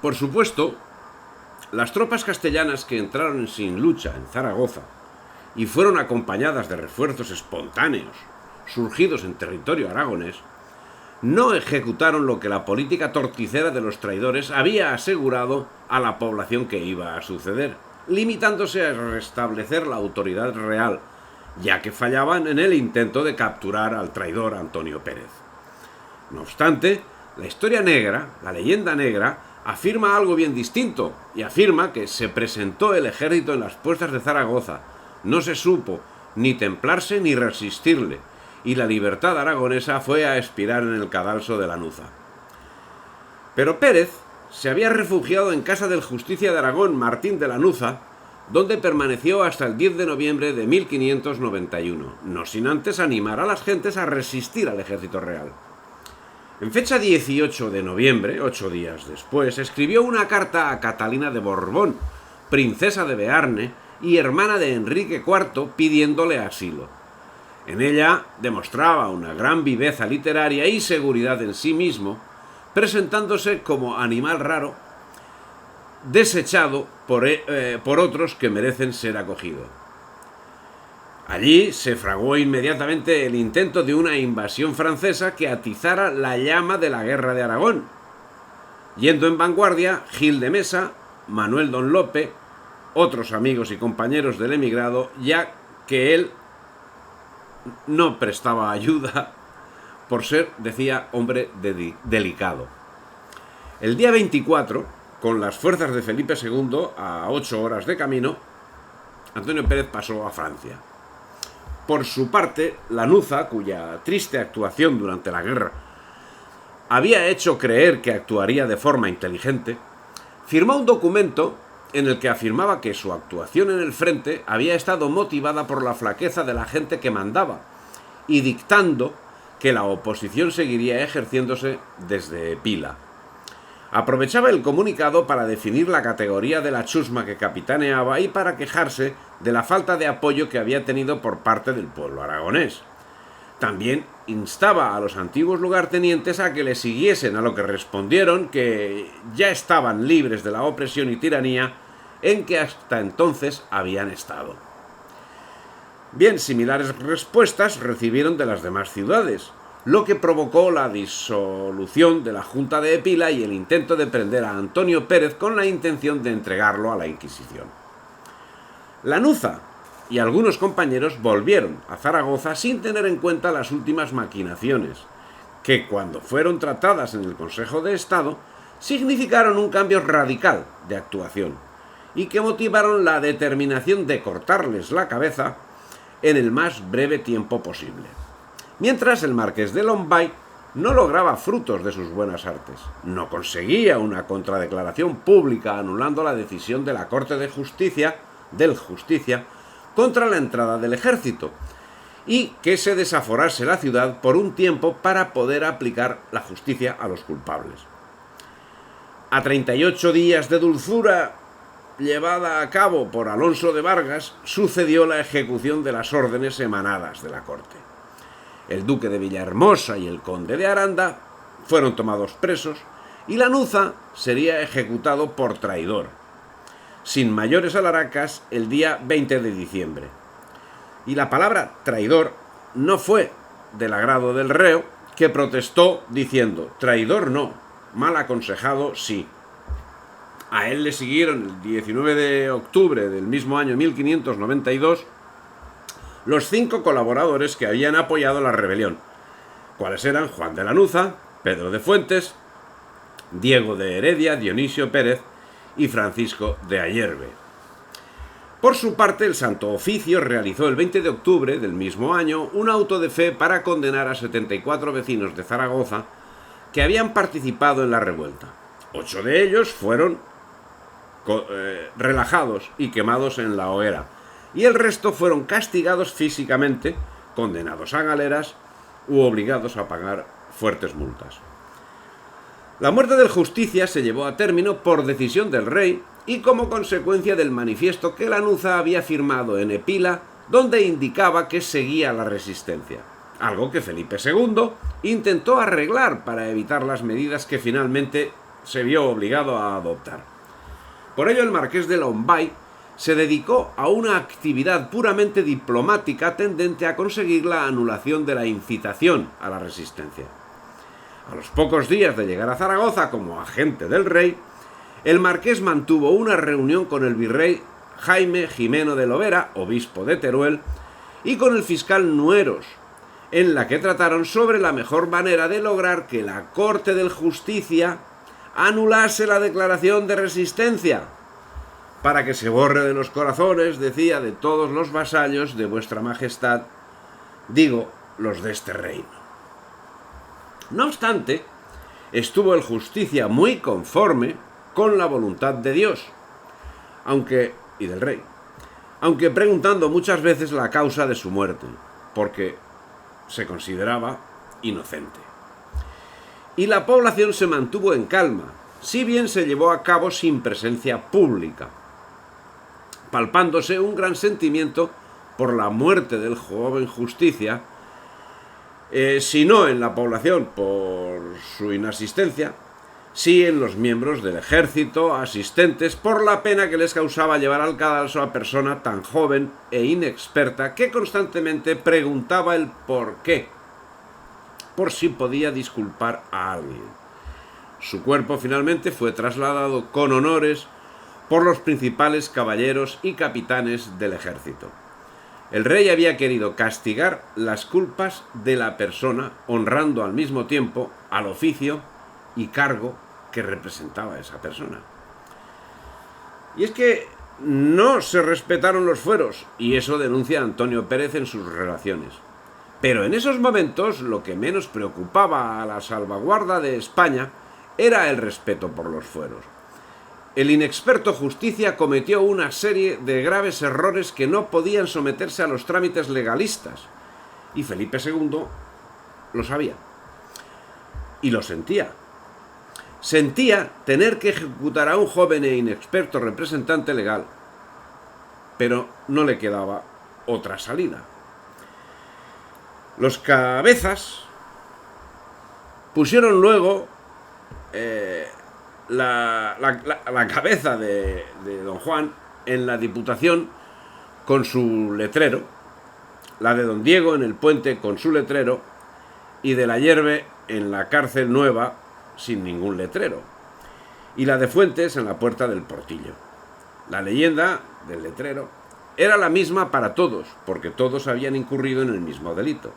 Por supuesto, las tropas castellanas que entraron sin lucha en Zaragoza y fueron acompañadas de refuerzos espontáneos surgidos en territorio aragonés, no ejecutaron lo que la política torticera de los traidores había asegurado a la población que iba a suceder, limitándose a restablecer la autoridad real, ya que fallaban en el intento de capturar al traidor Antonio Pérez. No obstante, la historia negra, la leyenda negra, afirma algo bien distinto, y afirma que se presentó el ejército en las puertas de Zaragoza, no se supo ni templarse ni resistirle, y la libertad aragonesa fue a expirar en el cadalso de Lanuza. Pero Pérez se había refugiado en casa del Justicia de Aragón, Martín de Lanuza, donde permaneció hasta el 10 de noviembre de 1591, no sin antes animar a las gentes a resistir al ejército real. En fecha 18 de noviembre, 8 días después, escribió una carta a Catalina de Borbón, princesa de Bearne y hermana de Enrique IV, pidiéndole asilo. En ella demostraba una gran viveza literaria y seguridad en sí mismo, presentándose como animal raro, desechado por otros que merecen ser acogido. Allí se fraguó inmediatamente el intento de una invasión francesa que atizara la llama de la guerra de Aragón, yendo en vanguardia Gil de Mesa, Manuel Don Lope, otros amigos y compañeros del emigrado, ya que él no prestaba ayuda por ser, decía, hombre delicado. El día 24, con las fuerzas de Felipe II a 8 horas de camino, Antonio Pérez pasó a Francia. Por su parte, Lanuza, cuya triste actuación durante la guerra había hecho creer que actuaría de forma inteligente, firmó un documento en el que afirmaba que su actuación en el frente había estado motivada por la flaqueza de la gente que mandaba, y dictando que la oposición seguiría ejerciéndose desde Pila. Aprovechaba el comunicado para definir la categoría de la chusma que capitaneaba y para quejarse de la falta de apoyo que había tenido por parte del pueblo aragonés. También instaba a los antiguos lugartenientes a que le siguiesen, a lo que respondieron que ya estaban libres de la opresión y tiranía en que hasta entonces habían estado. Bien, similares respuestas recibieron de las demás ciudades, lo que provocó la disolución de la Junta de Epila y el intento de prender a Antonio Pérez con la intención de entregarlo a la Inquisición. Lanuza y algunos compañeros volvieron a Zaragoza sin tener en cuenta las últimas maquinaciones, que cuando fueron tratadas en el Consejo de Estado significaron un cambio radical de actuación y que motivaron la determinación de cortarles la cabeza en el más breve tiempo posible. Mientras el marqués de Lombay no lograba frutos de sus buenas artes, no conseguía una contradeclaración pública anulando la decisión de la Corte de Justicia, del Justicia, contra la entrada del ejército, y que se desaforase la ciudad por un tiempo para poder aplicar la justicia a los culpables. A 38 días de dulzura llevada a cabo por Alonso de Vargas, sucedió la ejecución de las órdenes emanadas de la corte. El duque de Villahermosa y el conde de Aranda fueron tomados presos y Lanuza sería ejecutado por traidor, sin mayores alaracas, el día 20 de diciembre. Y la palabra traidor no fue del agrado del reo, que protestó diciendo: traidor no, mal aconsejado sí. A él le siguieron el 19 de octubre del mismo año 1592 los 5 colaboradores que habían apoyado la rebelión, cuales eran Juan de Lanuza, Pedro de Fuentes, Diego de Heredia, Dionisio Pérez y Francisco de Ayerbe. Por su parte, el Santo Oficio realizó el 20 de octubre del mismo año un auto de fe para condenar a 74 vecinos de Zaragoza que habían participado en la revuelta. 8 de ellos fueron relajados y quemados en la hoguera, y el resto fueron castigados físicamente, condenados a galeras u obligados a pagar fuertes multas. La muerte del Justicia se llevó a término por decisión del rey y como consecuencia del manifiesto que Lanuza había firmado en Epila, donde indicaba que seguía la resistencia, algo que Felipe II intentó arreglar para evitar las medidas que finalmente se vio obligado a adoptar. Por ello, el marqués de Lombay se dedicó a una actividad puramente diplomática tendente a conseguir la anulación de la incitación a la resistencia. A los pocos días de llegar a Zaragoza como agente del rey, el marqués mantuvo una reunión con el virrey Jaime Jimeno de Lovera, obispo de Teruel, y con el fiscal Nueros, en la que trataron sobre la mejor manera de lograr que la Corte de Justicia anulase la declaración de resistencia, para que se borre de los corazones, decía, de todos los vasallos de vuestra majestad, digo, los de este reino. No obstante, estuvo el Justicia muy conforme con la voluntad de Dios, y del rey, aunque preguntando muchas veces la causa de su muerte, porque se consideraba inocente. Y la población se mantuvo en calma, si bien se llevó a cabo sin presencia pública, palpándose un gran sentimiento por la muerte del joven Justicia, si no en la población por su inasistencia, sí en los miembros del ejército asistentes por la pena que les causaba llevar al cadalso a persona tan joven e inexperta que constantemente preguntaba el por qué, por si podía disculpar a alguien. Su cuerpo finalmente fue trasladado con honores por los principales caballeros y capitanes del ejército. El rey había querido castigar las culpas de la persona, honrando al mismo tiempo al oficio y cargo que representaba esa persona. Y es que no se respetaron los fueros, y eso denuncia Antonio Pérez en sus relaciones. Pero en esos momentos lo que menos preocupaba a la salvaguarda de España era el respeto por los fueros. El inexperto Justicia cometió una serie de graves errores que no podían someterse a los trámites legalistas, y Felipe II lo sabía, y lo sentía. Sentía tener que ejecutar a un joven e inexperto representante legal, pero no le quedaba otra salida. Los cabezas pusieron luego la cabeza de don Juan en la Diputación con su letrero, la de don Diego en el Puente con su letrero, y de la Yerbe en la Cárcel Nueva sin ningún letrero, y la de Fuentes en la Puerta del Portillo. La leyenda del letrero era la misma para todos, porque todos habían incurrido en el mismo delito.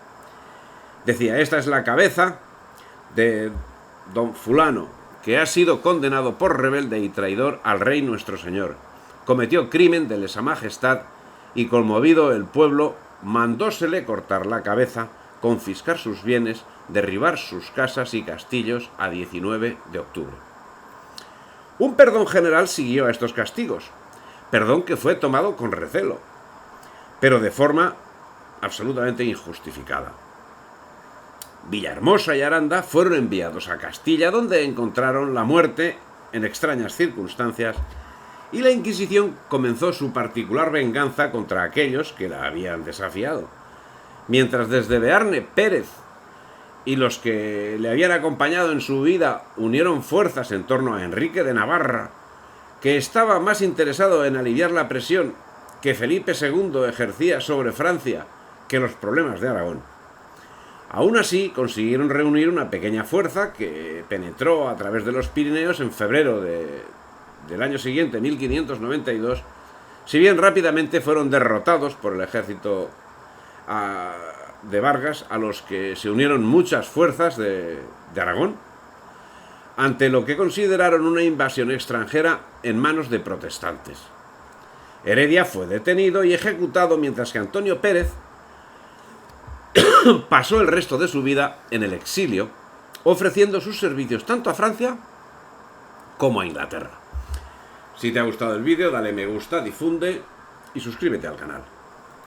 Decía: esta es la cabeza de don fulano, que ha sido condenado por rebelde y traidor al rey nuestro señor. Cometió crimen de lesa majestad y, conmovido el pueblo, mandósele cortar la cabeza, confiscar sus bienes, derribar sus casas y castillos a 19 de octubre. Un perdón general siguió a estos castigos, perdón que fue tomado con recelo, pero de forma absolutamente injustificada. Villahermosa y Aranda fueron enviados a Castilla, donde encontraron la muerte en extrañas circunstancias, y la Inquisición comenzó su particular venganza contra aquellos que la habían desafiado. Mientras desde Bearne, Pérez y los que le habían acompañado en su vida unieron fuerzas en torno a Enrique de Navarra, que estaba más interesado en aliviar la presión que Felipe II ejercía sobre Francia que los problemas de Aragón. Aún así, consiguieron reunir una pequeña fuerza que penetró a través de los Pirineos en febrero del año siguiente, 1592, si bien rápidamente fueron derrotados por el ejército de Vargas, a los que se unieron muchas fuerzas de Aragón, ante lo que consideraron una invasión extranjera en manos de protestantes. Heredia fue detenido y ejecutado, mientras que Antonio Pérez pasó el resto de su vida en el exilio, ofreciendo sus servicios tanto a Francia como a Inglaterra. Si te ha gustado el vídeo, dale me gusta, difunde y suscríbete al canal.